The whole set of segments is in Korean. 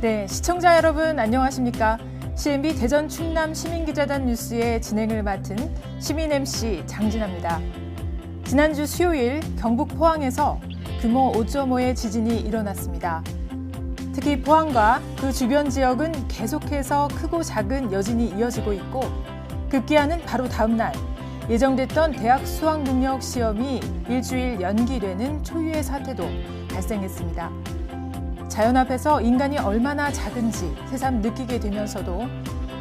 네, 시청자 여러분 안녕하십니까? CNB 대전 충남 시민기자단 뉴스의 진행을 맡은 시민 MC 장진아입니다. 지난주 수요일 경북 포항에서 규모 5.5의 지진이 일어났습니다. 특히 포항과 그 주변 지역은 계속해서 크고 작은 여진이 이어지고 있고 급기야는 바로 다음 날 예정됐던 대학 수학능력 시험이 일주일 연기되는 초유의 사태도 발생했습니다. 자연 앞에서 인간이 얼마나 작은지 새삼 느끼게 되면서도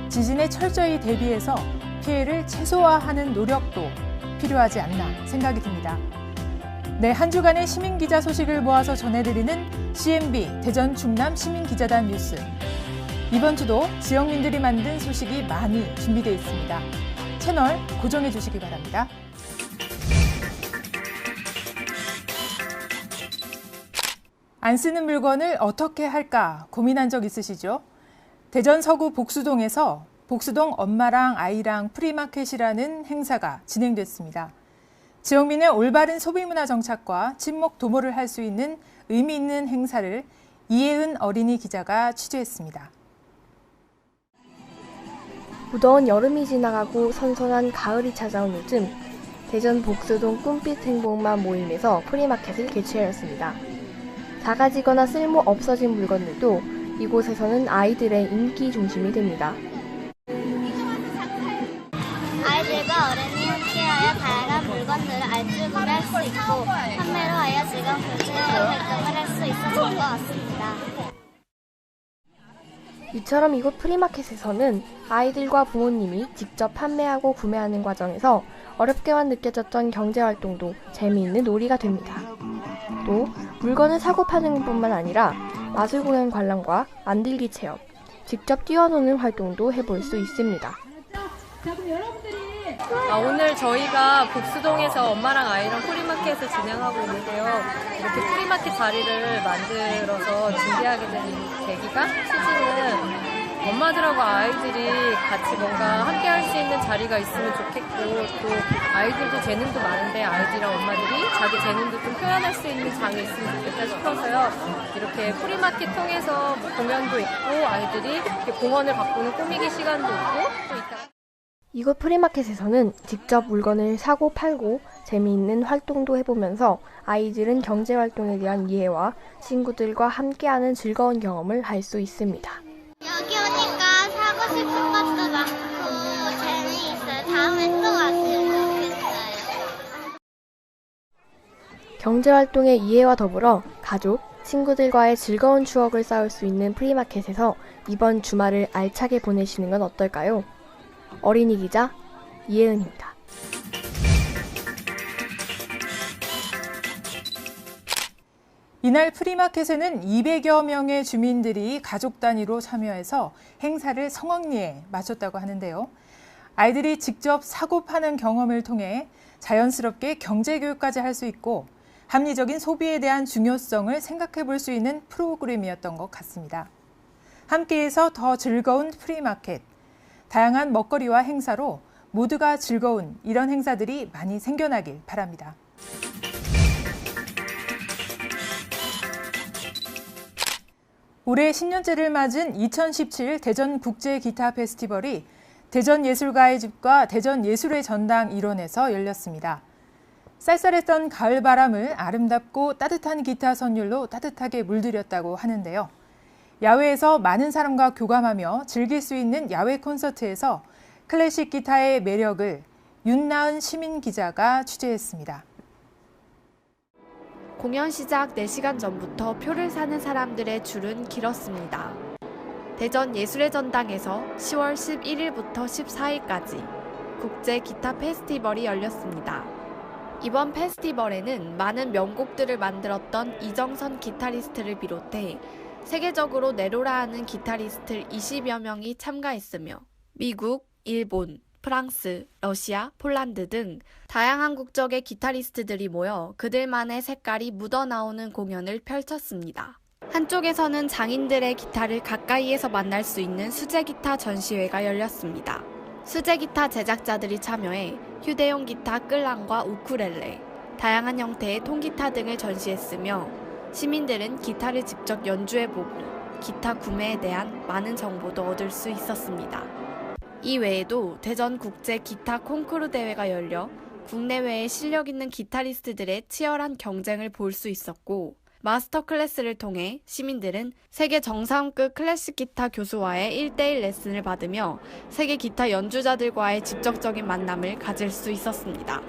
지진에 철저히 대비해서 피해를 최소화하는 노력도 필요하지 않나 생각이 듭니다. 네, 한 주간의 시민기자 소식을 모아서 전해드리는 CNB 대전 충남 시민기자단 뉴스. 이번 주도 지역민들이 만든 소식이 많이 준비되어 있습니다. 채널 고정해 주시기 바랍니다. 안 쓰는 물건을 어떻게 할까 고민한 적 있으시죠? 대전 서구 복수동에서 복수동 엄마랑 아이랑 프리마켓이라는 행사가 진행됐습니다. 지역민의 올바른 소비문화 정착과 친목 도모를 할 수 있는 의미 있는 행사를 이혜은 어린이 기자가 취재했습니다. 무더운 여름이 지나가고 선선한 가을이 찾아온 요즘 대전 복수동 꿈빛 행복만 모임에서 프리마켓을 개최하였습니다. 작아지거나 쓸모 없어진 물건들도 이곳에서는 아이들의 인기 중심이 됩니다. 아이들과 어른이 함께하여 다양한 물건들을 알뜰 구매할 수 있고 판매로 하여 즐거운 교체 활동을 할 수 있어 좋은 것 같습니다. 이처럼 이곳 프리마켓에서는 아이들과 부모님이 직접 판매하고 구매하는 과정에서 어렵게만 느껴졌던 경제활동도 재미있는 놀이가 됩니다. 또 물건을 사고 파는 것뿐만 아니라 마술 공연 관람과 만들기 체험, 직접 뛰어노는 활동도 해볼 수 있습니다. 오늘 저희가 복수동에서 엄마랑 아이랑 프리마켓을 진행하고 있는데요. 이렇게 프리마켓 자리를 만들어서 준비하게 된 계기가 시즌은 엄마들하고 아이들이 같이 뭔가 함께 할 수 있는 자리가 있으면 좋겠고 또 아이들도 재능도 많은데 아이들이랑 엄마들이 자기 재능도 좀 표현할 수 있는 장이 있으면 좋겠다 싶어서요. 이렇게 프리마켓 통해서 공연도 있고 아이들이 이렇게 공원을 바꾸는 꾸미기 시간도 있고 또 있다. 이곳 프리마켓에서는 직접 물건을 사고 팔고 재미있는 활동도 해보면서 아이들은 경제활동에 대한 이해와 친구들과 함께하는 즐거운 경험을 할 수 있습니다. 여기 오니까 사고 싶은 것도 많고 재미있어요. 다음에 또 왔으면 좋겠어요. 경제활동의 이해와 더불어 가족, 친구들과의 즐거운 추억을 쌓을 수 있는 프리마켓에서 이번 주말을 알차게 보내시는 건 어떨까요? 어린이 기자 이혜은입니다. 이날 프리마켓에는 200여 명의 주민들이 가족 단위로 참여해서 행사를 성황리에 마쳤다고 하는데요. 아이들이 직접 사고 파는 경험을 통해 자연스럽게 경제교육까지 할 수 있고 합리적인 소비에 대한 중요성을 생각해 볼 수 있는 프로그램이었던 것 같습니다. 함께해서 더 즐거운 프리마켓. 다양한 먹거리와 행사로 모두가 즐거운 이런 행사들이 많이 생겨나길 바랍니다. 올해 10년째를 맞은 2017 대전 국제 기타 페스티벌이 대전예술가의 집과 대전예술의 전당 일원에서 열렸습니다. 쌀쌀했던 가을 바람을 아름답고 따뜻한 기타 선율로 따뜻하게 물들였다고 하는데요. 야외에서 많은 사람과 교감하며 즐길 수 있는 야외 콘서트에서 클래식 기타의 매력을 윤나은 시민 기자가 취재했습니다. 공연 시작 4시간 전부터 표를 사는 사람들의 줄은 길었습니다. 대전 예술의 전당에서 10월 11일부터 14일까지 국제 기타 페스티벌이 열렸습니다. 이번 페스티벌에는 많은 명곡들을 만들었던 이정선 기타리스트를 비롯해 세계적으로 내로라 하는 기타리스트 20여 명이 참가했으며 미국, 일본, 프랑스, 러시아, 폴란드 등 다양한 국적의 기타리스트들이 모여 그들만의 색깔이 묻어나오는 공연을 펼쳤습니다. 한쪽에서는 장인들의 기타를 가까이에서 만날 수 있는 수제기타 전시회가 열렸습니다. 수제기타 제작자들이 참여해 휴대용 기타 끌랑과 우쿨렐레, 다양한 형태의 통기타 등을 전시했으며 시민들은 기타를 직접 연주해보고 기타 구매에 대한 많은 정보도 얻을 수 있었습니다. 이 외에도 대전 국제 기타 콩쿠르 대회가 열려 국내외에 실력 있는 기타리스트들의 치열한 경쟁을 볼 수 있었고, 마스터 클래스를 통해 시민들은 세계 정상급 클래식 기타 교수와의 1대1 레슨을 받으며 세계 기타 연주자들과의 직접적인 만남을 가질 수 있었습니다.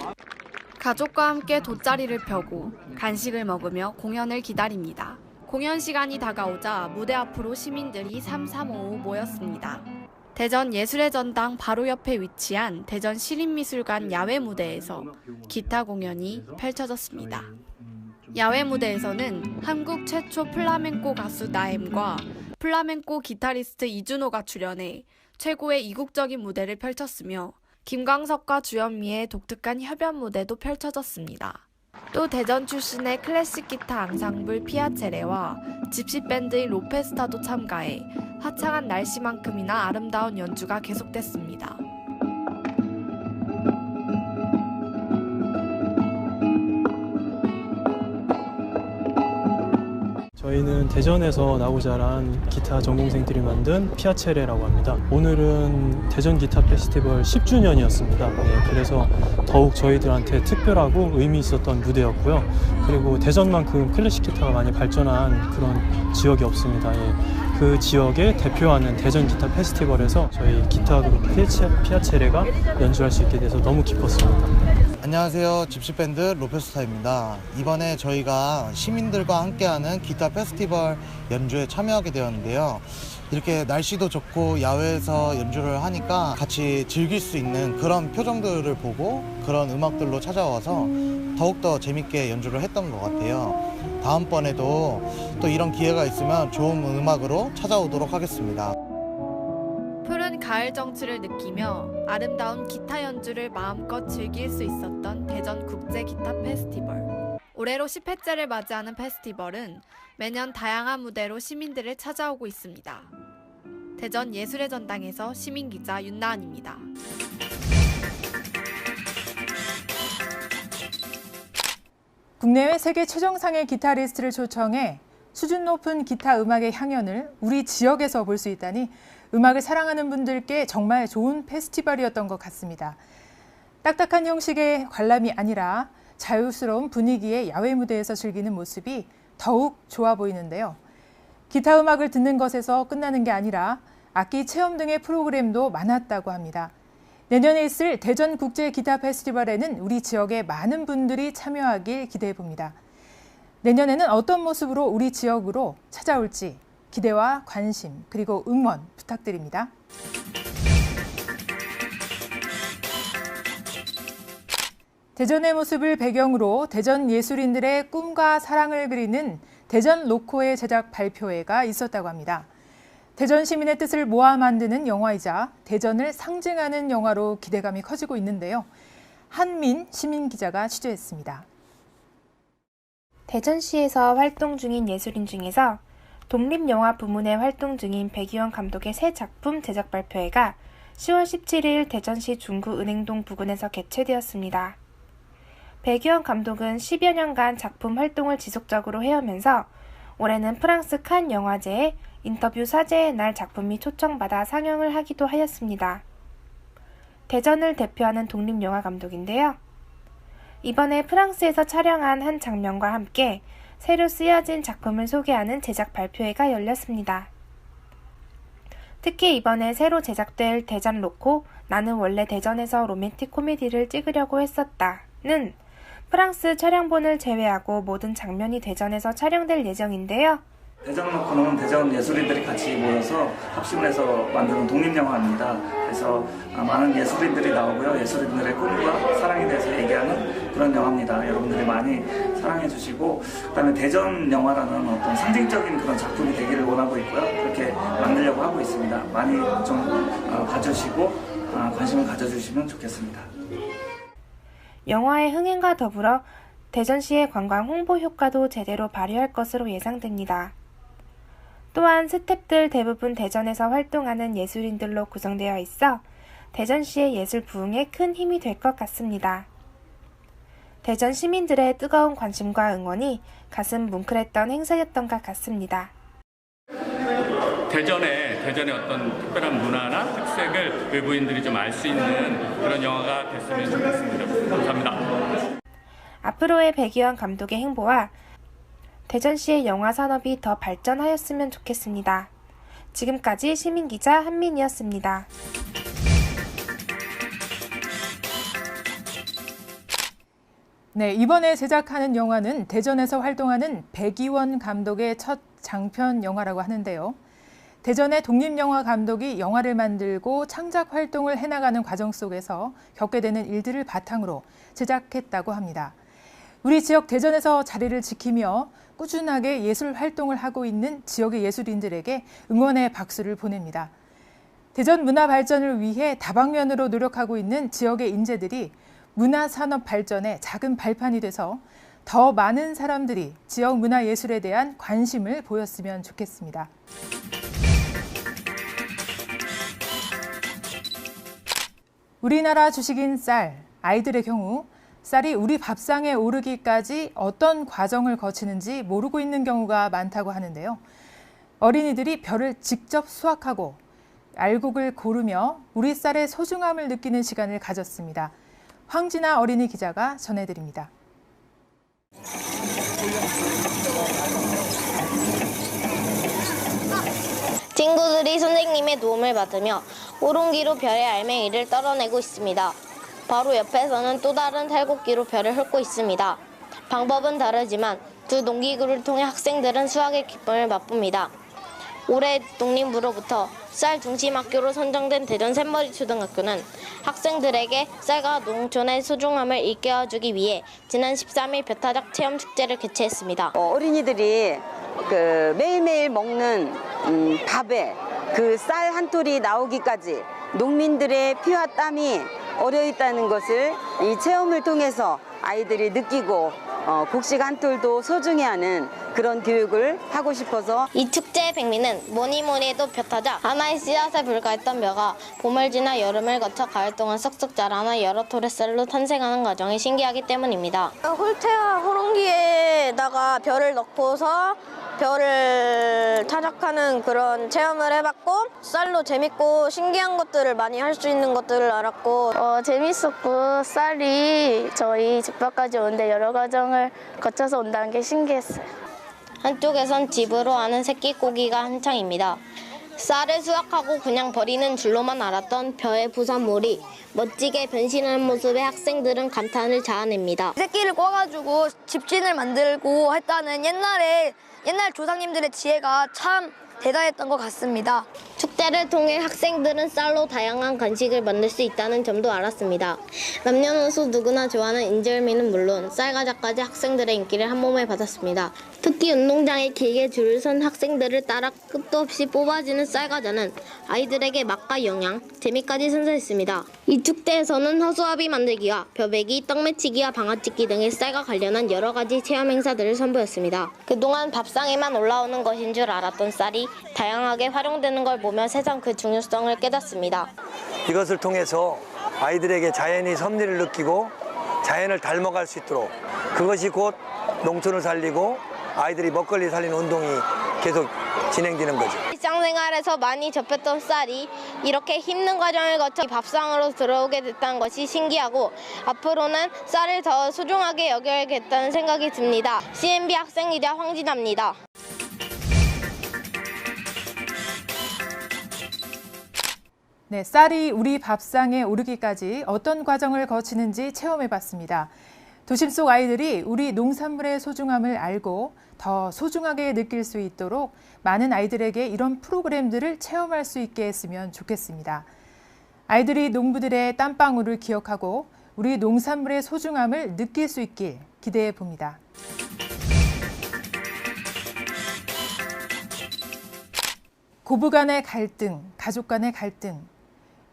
가족과 함께 돗자리를 펴고 간식을 먹으며 공연을 기다립니다. 공연 시간이 다가오자 무대 앞으로 시민들이 삼삼오오 모였습니다. 대전 예술의 전당 바로 옆에 위치한 대전 시립미술관 야외 무대에서 기타 공연이 펼쳐졌습니다. 야외 무대에서는 한국 최초 플라멩코 가수 나엠과 플라멩코 기타리스트 이준호가 출연해 최고의 이국적인 무대를 펼쳤으며 김광석과 주현미의 독특한 협연 무대도 펼쳐졌습니다. 또 대전 출신의 클래식 기타 앙상블 피아체레와 집시 밴드인 로페스타도 참가해 화창한 날씨만큼이나 아름다운 연주가 계속됐습니다. 저희는 대전에서 나고 자란 기타 전공생들이 만든 피아체레라고 합니다. 오늘은 대전 기타 페스티벌 10주년이었습니다. 그래서 더욱 저희들한테 특별하고 의미 있었던 무대였고요. 그리고 대전만큼 클래식 기타가 많이 발전한 그런 지역이 없습니다. 그 지역에 대표하는 대전 기타 페스티벌에서 저희 기타 그룹 피아체레가 연주할 수 있게 돼서 너무 기뻤습니다. 안녕하세요. 집시밴드 로페스타입니다. 이번에 저희가 시민들과 함께하는 기타 페스티벌 연주에 참여하게 되었는데요. 이렇게 날씨도 좋고 야외에서 연주를 하니까 같이 즐길 수 있는 그런 표정들을 보고 그런 음악들로 찾아와서 더욱더 재밌게 연주를 했던 것 같아요. 다음번에도 또 이런 기회가 있으면 좋은 음악으로 찾아오도록 하겠습니다. 푸른 가을 정취를 느끼며 아름다운 기타 연주를 마음껏 즐길 수 있었던 대전 국제 기타 페스티벌. 올해로 10회째를 맞이하는 페스티벌은 매년 다양한 무대로 시민들을 찾아오고 있습니다. 대전 예술의 전당에서 시민기자 윤나은입니다. 국내외 세계 최정상의 기타리스트를 초청해 수준 높은 기타 음악의 향연을 우리 지역에서 볼 수 있다니 음악을 사랑하는 분들께 정말 좋은 페스티벌이었던 것 같습니다. 딱딱한 형식의 관람이 아니라 자유스러운 분위기의 야외 무대에서 즐기는 모습이 더욱 좋아 보이는데요. 기타 음악을 듣는 것에서 끝나는 게 아니라 악기 체험 등의 프로그램도 많았다고 합니다. 내년에 있을 대전 국제 기타 페스티벌에는 우리 지역의 많은 분들이 참여하길 기대해 봅니다. 내년에는 어떤 모습으로 우리 지역으로 찾아올지 기대와 관심 그리고 응원 부탁드립니다. 대전의 모습을 배경으로 대전 예술인들의 꿈과 사랑을 그리는 대전 로코의 제작 발표회가 있었다고 합니다. 대전 시민의 뜻을 모아 만드는 영화이자 대전을 상징하는 영화로 기대감이 커지고 있는데요. 한민 시민 기자가 취재했습니다. 대전시에서 활동 중인 예술인 중에서 독립영화 부문에 활동 중인 백이원 감독의 새 작품 제작 발표회가 10월 17일 대전시 중구 은행동 부근에서 개최되었습니다. 백이원 감독은 10여 년간 작품 활동을 지속적으로 해오면서 올해는 프랑스 칸 영화제에 인터뷰 사제의 날 작품이 초청받아 상영을 하기도 하였습니다. 대전을 대표하는 독립영화 감독인데요. 이번에 프랑스에서 촬영한 한 장면과 함께 새로 쓰여진 작품을 소개하는 제작 발표회가 열렸습니다. 특히 이번에 새로 제작될 대전 로코 나는 원래 대전에서 로맨틱 코미디를 찍으려고 했었다는 프랑스 촬영본을 제외하고 모든 장면이 대전에서 촬영될 예정인데요. 대전 로코는 대전 예술인들이 같이 모여서 합심을 해서 만드는 독립영화입니다. 그래서 많은 예술인들이 나오고요. 예술인들의 꿈과 사랑에 대해서 얘기하는 그런 영화입니다. 여러분들이 많이 사랑해 주시고 그다음에 대전 영화라는 어떤 상징적인 그런 작품이 되기를 원하고 있고요. 그렇게 만들려고 하고 있습니다. 많이 좀 봐주시고 관심을 가져주시면 좋겠습니다. 영화의 흥행과 더불어 대전시의 관광 홍보 효과도 제대로 발휘할 것으로 예상됩니다. 또한 스태프들 대부분 대전에서 활동하는 예술인들로 구성되어 있어 대전시의 예술 부흥에 큰 힘이 될 것 같습니다. 대전 시민들의 뜨거운 관심과 응원이 가슴 뭉클했던 행사였던 것 같습니다. 대전의 어떤 특별한 문화나 특색을 외부인들이 좀 알 수 있는 그런 영화가 됐으면 좋겠습니다. 감사합니다. 앞으로의 백이원 감독의 행보와 대전시의 영화 산업이 더 발전하였으면 좋겠습니다. 지금까지 시민기자 한민이었습니다. 네, 이번에 제작하는 영화는 대전에서 활동하는 백이원 감독의 첫 장편 영화라고 하는데요. 대전의 독립영화 감독이 영화를 만들고 창작 활동을 해나가는 과정 속에서 겪게 되는 일들을 바탕으로 제작했다고 합니다. 우리 지역 대전에서 자리를 지키며 꾸준하게 예술 활동을 하고 있는 지역의 예술인들에게 응원의 박수를 보냅니다. 대전 문화 발전을 위해 다방면으로 노력하고 있는 지역의 인재들이 문화산업 발전의 작은 발판이 돼서 더 많은 사람들이 지역 문화예술에 대한 관심을 보였으면 좋겠습니다. 우리나라 주식인 쌀, 아이들의 경우 쌀이 우리 밥상에 오르기까지 어떤 과정을 거치는지 모르고 있는 경우가 많다고 하는데요. 어린이들이 벼를 직접 수확하고 알곡을 고르며 우리 쌀의 소중함을 느끼는 시간을 가졌습니다. 황진아 어린이 기자가 전해드립니다. 친구들이 선생님의 도움을 받으며 오롱기로 별의 알맹이를 떨어내고 있습니다. 바로 옆에서는 또 다른 탈곡기로 별을 훑고 있습니다. 방법은 다르지만 두 농기구를 통해 학생들은 수학의 기쁨을 맛봅니다. 올해 독립부로부터 쌀 중심 학교로 선정된 대전 샘머리 초등학교는 학생들에게 쌀과 농촌의 소중함을 일깨워주기 위해 지난 13일 벼타작 체험 축제를 개최했습니다. 어린이들이 매일매일 먹는 밥에 그 쌀 한 톨이 나오기까지 농민들의 피와 땀이 어려 있다는 것을 이 체험을 통해서 아이들이 느끼고 곡식 한 톨도 소중히 하는 그런 교육을 하고 싶어서 이 축제의 백미는 뭐니 해도 벼타자 하나의 씨앗에 불과했던 벼가 봄을 지나 여름을 거쳐 가을 동안 쏙쏙 자라나 여러 톨의 쌀로 탄생하는 과정이 신기하기 때문입니다. 홀태와 호롱기에다가 벼를 넣고서 벼를 타작하는 그런 체험을 해봤고 쌀로 재밌고 신기한 것들을 많이 할 수 있는 것들을 알았고 재밌었고 쌀이 저희 집 밖까지 오는데 여러 과정을 거쳐서 온다는 게 신기했어요. 한쪽에선 집으로 하는 새끼꼬기가 한창입니다. 쌀을 수확하고 그냥 버리는 줄로만 알았던 벼의 부산물이 멋지게 변신하는 모습에 학생들은 감탄을 자아냅니다. 새끼를 꽈가지고 집진을 만들고 했다는 옛날 조상님들의 지혜가 참 대단했던 것 같습니다. 축제를 통해 학생들은 쌀로 다양한 간식을 만들 수 있다는 점도 알았습니다. 남녀노소 누구나 좋아하는 인절미는 물론 쌀과자까지 학생들의 인기를 한몸에 받았습니다. 특히 운동장에 길게 줄을 선 학생들을 따라 끝도 없이 뽑아지는 쌀과자는 아이들에게 맛과 영양, 재미까지 선사했습니다. 이 축제에서는 허수아비 만들기와 벼베기, 떡매치기와 방아찍기 등의 쌀과 관련한 여러 가지 체험 행사들을 선보였습니다. 그동안 밥상에만 올라오는 것인 줄 알았던 쌀이 다양하게 활용되는 걸 보며 세상 그 중요성을 깨닫습니다. 이것을 통해서 아이들에게 자연의 섭리를 느끼고 자연을 닮아갈 수 있도록 그것이 곧 농촌을 살리고 아이들이 먹거리 살리는 운동이 계속 진행되는 거죠. 일상생활에서 많이 접했던 쌀이 이렇게 힘든 과정을 거쳐 밥상으로 들어오게 됐다는 것이 신기하고 앞으로는 쌀을 더 소중하게 여겨야겠다는 생각이 듭니다. CNB 학생기자 황진아입니다. 네, 쌀이 우리 밥상에 오르기까지 어떤 과정을 거치는지 체험해봤습니다. 도심 속 아이들이 우리 농산물의 소중함을 알고 더 소중하게 느낄 수 있도록 많은 아이들에게 이런 프로그램들을 체험할 수 있게 했으면 좋겠습니다. 아이들이 농부들의 땀방울을 기억하고 우리 농산물의 소중함을 느낄 수 있길 기대해 봅니다. 고부 간의 갈등, 가족 간의 갈등.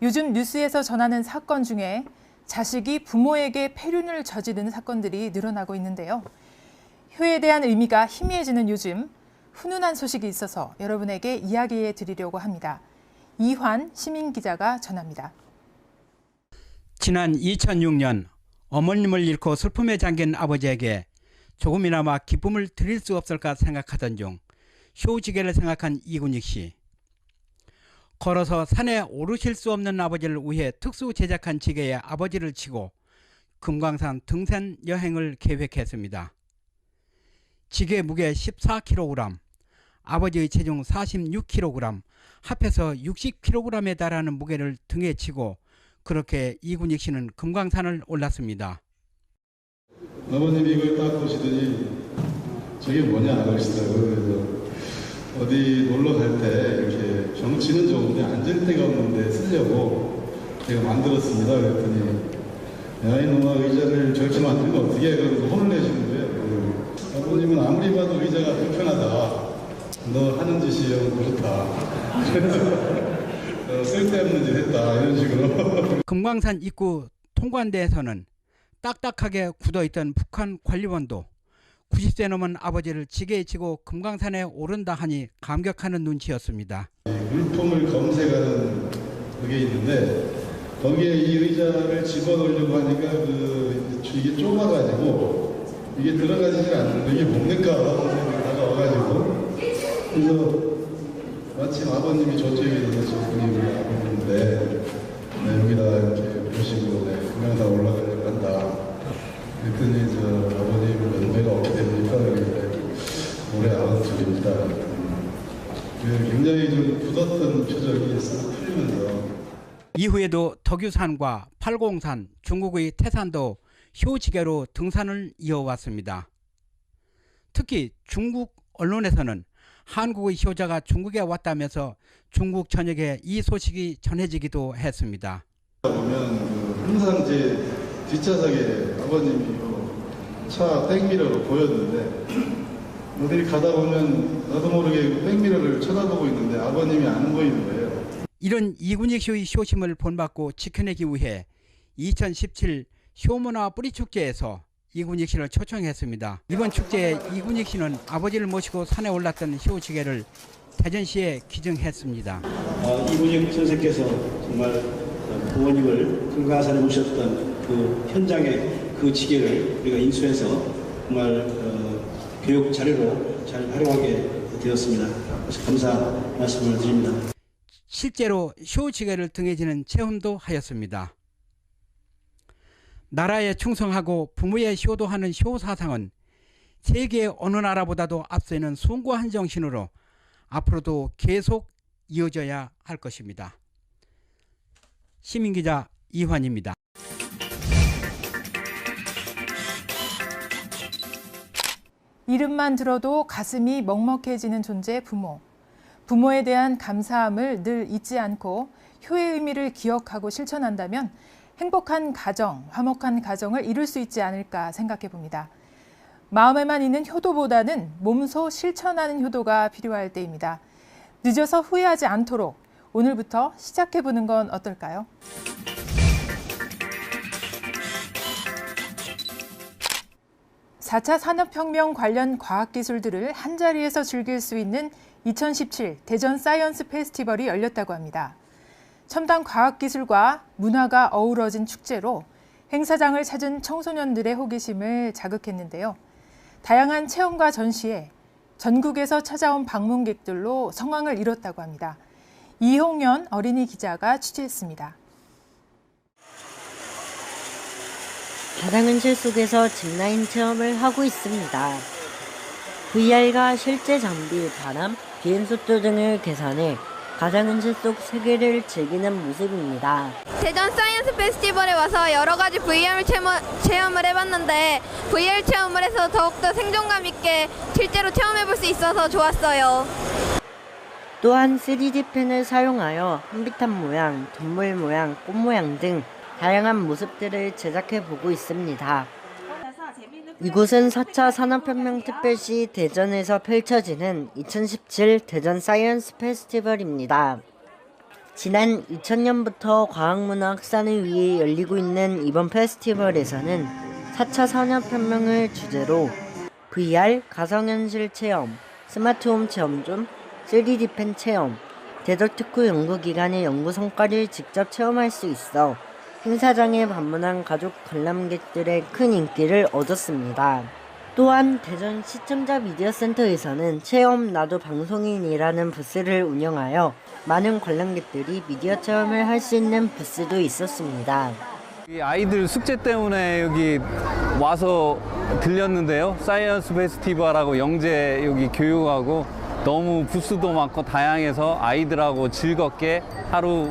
요즘 뉴스에서 전하는 사건 중에 자식이 부모에게 폐륜을 저지르는 사건들이 늘어나고 있는데요. 효에 대한 의미가 희미해지는 요즘 훈훈한 소식이 있어서 여러분에게 이야기해 드리려고 합니다. 이환 시민기자가 전합니다. 지난 2006년 어머님을 잃고 슬픔에 잠긴 아버지에게 조금이나마 기쁨을 드릴 수 없을까 생각하던 중 효지개를 생각한 이군익 씨. 걸어서 산에 오르실 수 없는 아버지를 위해 특수 제작한 지게에 아버지를 치고 금강산 등산 여행을 계획했습니다. 지게 무게 14kg, 아버지의 체중 46kg, 합해서 60kg에 달하는 무게를 등에 지고 그렇게 이군익 씨는 금강산을 올랐습니다. 아버님이 이걸 딱 보시더니 저게 뭐냐 그러시더라고요. 그래서 어디 놀러 갈 때 이렇게 경치는 좋은데 앉을 데가 없는데 쓰려고 제가 만들었습니다. 그랬더니 야 이놈아 의자를 저렇게 만들면 어떻게 해? 그러면서 혼을 내시는 거예요. 아버님은 아무리 봐도 의자가 불편하다. 너 하는 짓이 영 그렇다. 그래서 쓸데없는 짓 했다. 이런 식으로. 금강산 입구 통관대에서는 딱딱하게 굳어있던 북한 관리원도 90세 넘은 아버지를 지게에 지고 금강산에 오른다 하니 감격하는 눈치였습니다. 물품을 검색하는 그게 있는데 거기에 이 의자를 집어넣으려고 하니까 이게 좁아가지고 이게 들어가지질 않는데 이게 뭡니까? 선생님이 다가와가지고 그래서 마침 아버님이 저쪽에 있어서 저분이 우리 아버님인데 여기다 이렇게 보시고 금강산 올라가려고 한다. 그랬더니 저 아버님 연배가 어떻게 됩니까? 그랬는데 올해 92입니다. 굉장히 좀 굳었던 표정이 싹 풀리면서 이후에도 덕유산과 팔공산, 중국의 태산도 효지개로 등산을 이어왔습니다. 특히 중국 언론에서는 한국의 효자가 중국에 왔다면서 중국 전역에 이 소식이 전해지기도 했습니다. 보면 항상 제 뒷좌석에 아버님이 차 백미러로 보였는데 어딜 가다 보면 나도 모르게 백미러를 쳐다보고 있는데 아버님이 안 보이는 거예요. 이런 이군익 씨의 효심을 본받고 지켜내기 위해 2017 효문화 뿌리축제에서 이군익 씨를 초청했습니다. 이번 축제에 이군익 씨는 아버지를 모시고 산에 올랐던 효지개를 대전시에 기증했습니다. 이군익 선생께서 정말 부모님을 금강산에 모셨던 그 현장의 그 지게를 우리가 인수해서 정말 교육 자료로 잘 활용하게 되었습니다. 그래서 감사 말씀을 드립니다. 실제로 효지개를 등에 지는 체험도 하였습니다. 나라에 충성하고 부모에 효도하는 효사상은 세계 어느 나라보다도 앞서 있는 숭고한 정신으로 앞으로도 계속 이어져야 할 것입니다. 시민기자 이환입니다. 이름만 들어도 가슴이 먹먹해지는 존재 부모. 부모에 대한 감사함을 늘 잊지 않고 효의 의미를 기억하고 실천한다면 행복한 가정, 화목한 가정을 이룰 수 있지 않을까 생각해 봅니다. 마음에만 있는 효도보다는 몸소 실천하는 효도가 필요할 때입니다. 늦어서 후회하지 않도록 오늘부터 시작해 보는 건 어떨까요? (4차) 산업혁명 관련 과학기술들을 한자리에서 즐길 수 있는 2017 대전 사이언스 페스티벌이 열렸다고 합니다. 첨단 과학기술과 문화가 어우러진 축제로 행사장을 찾은 청소년들의 호기심을 자극했는데요. 다양한 체험과 전시에 전국에서 찾아온 방문객들로 성황을 이뤘다고 합니다. 이홍연 어린이 기자가 취재했습니다. 가상현실 속에서 짚라인 체험을 하고 있습니다. VR과 실제 장비, 바람, 비행 속도 등을 계산해 가상현실 속 세계를 즐기는 모습입니다. 대전 사이언스 페스티벌에 와서 여러 가지 VR 체험을 해봤는데 VR 체험을 해서 더욱더 생동감 있게 실제로 체험해볼 수 있어서 좋았어요. 또한 3D 펜을 사용하여 한비탄 모양, 동물 모양, 꽃 모양 등 다양한 모습들을 제작해보고 있습니다. 이곳은 4차 산업혁명 특별시 대전에서 펼쳐지는 2017 대전 사이언스 페스티벌입니다. 지난 2000년부터 과학문화 확산을 위해 열리고 있는 이번 페스티벌에서는 4차 산업혁명을 주제로 VR, 가상현실 체험, 스마트홈 체험존, 3D 펜 체험, 대덕특구 연구기관의 연구 성과를 직접 체험할 수 있어 행사장에 방문한 가족 관람객들의 큰 인기를 얻었습니다. 또한 대전 시청자 미디어센터에서는 체험 나도 방송인이라는 부스를 운영하여 많은 관람객들이 미디어 체험을 할 수 있는 부스도 있었습니다. 아이들 숙제 때문에 여기 와서 들렸는데요. 사이언스 페스티벌하고 영재 여기 교육하고 너무 부스도 많고 다양해서 아이들하고 즐겁게 하루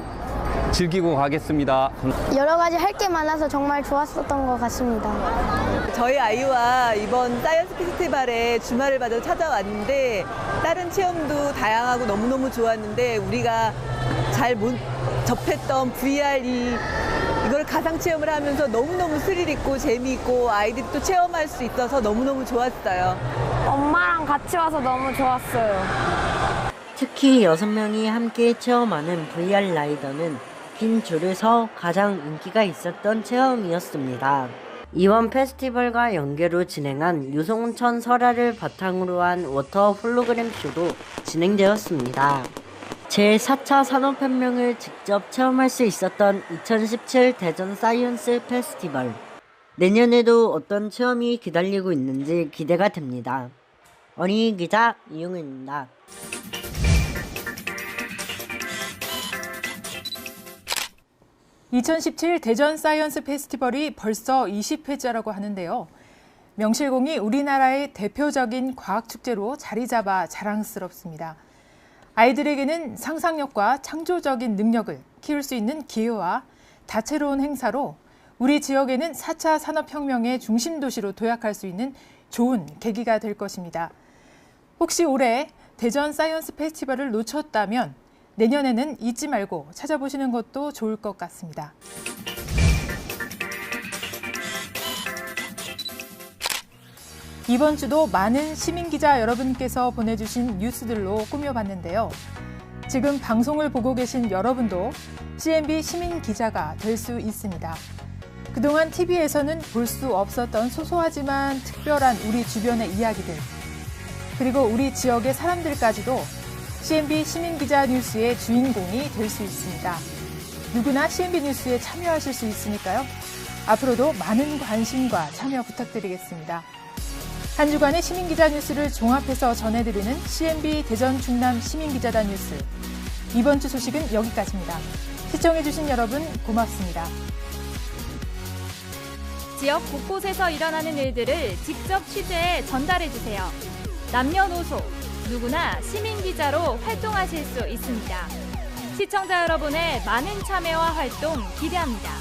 즐기고 가겠습니다. 여러 가지 할 게 많아서 정말 좋았었던 것 같습니다. 저희 아이와 이번 사이언스 페스티벌에 주말을 맞아 찾아왔는데 다른 체험도 다양하고 너무너무 좋았는데 우리가 잘 못 접했던 VR 이걸 가상 체험을 하면서 너무너무 스릴 있고 재미있고 아이들이 또 체험할 수 있어서 너무너무 좋았어요. 엄마랑 같이 와서 너무 좋았어요. 특히 6명이 함께 체험하는 VR 라이더는 긴 줄을 서 가장 인기가 있었던 체험이었습니다. 이번 페스티벌과 연계로 진행한 유송천 설화를 바탕으로 한 워터 홀로그램 쇼도 진행되었습니다. 제4차 산업혁명을 직접 체험할 수 있었던 2017 대전 사이언스 페스티벌. 내년에도 어떤 체험이 기다리고 있는지 기대가 됩니다. 어린이 기자 이용현입니다. (2017) 대전 사이언스 페스티벌이 벌써 20회째라고 하는데요. 명실공히 우리나라의 대표적인 과학축제로 자리 잡아 자랑스럽습니다. 아이들에게는 상상력과 창조적인 능력을 키울 수 있는 기회와 다채로운 행사로 우리 지역에는 4차 산업혁명의 중심 도시로 도약할 수 있는 좋은 계기가 될 것입니다. 혹시 올해 대전 사이언스 페스티벌을 놓쳤다면 내년에는 잊지 말고 찾아보시는 것도 좋을 것 같습니다. 이번 주도 많은 시민기자 여러분께서 보내주신 뉴스들로 꾸며봤는데요. 지금 방송을 보고 계신 여러분도 CNB 시민기자가 될 수 있습니다. 그동안 TV에서는 볼 수 없었던 소소하지만 특별한 우리 주변의 이야기들, 그리고 우리 지역의 사람들까지도 CNB 시민기자 뉴스의 주인공이 될 수 있습니다. 누구나 CNB 뉴스에 참여하실 수 있으니까요. 앞으로도 많은 관심과 참여 부탁드리겠습니다. 한 주간의 시민기자 뉴스를 종합해서 전해드리는 CNB 대전 충남 시민기자단 뉴스. 이번 주 소식은 여기까지입니다. 시청해주신 여러분 고맙습니다. 지역 곳곳에서 일어나는 일들을 직접 취재해 전달해주세요. 남녀노소 누구나 시민기자로 활동하실 수 있습니다. 시청자 여러분의 많은 참여와 활동 기대합니다.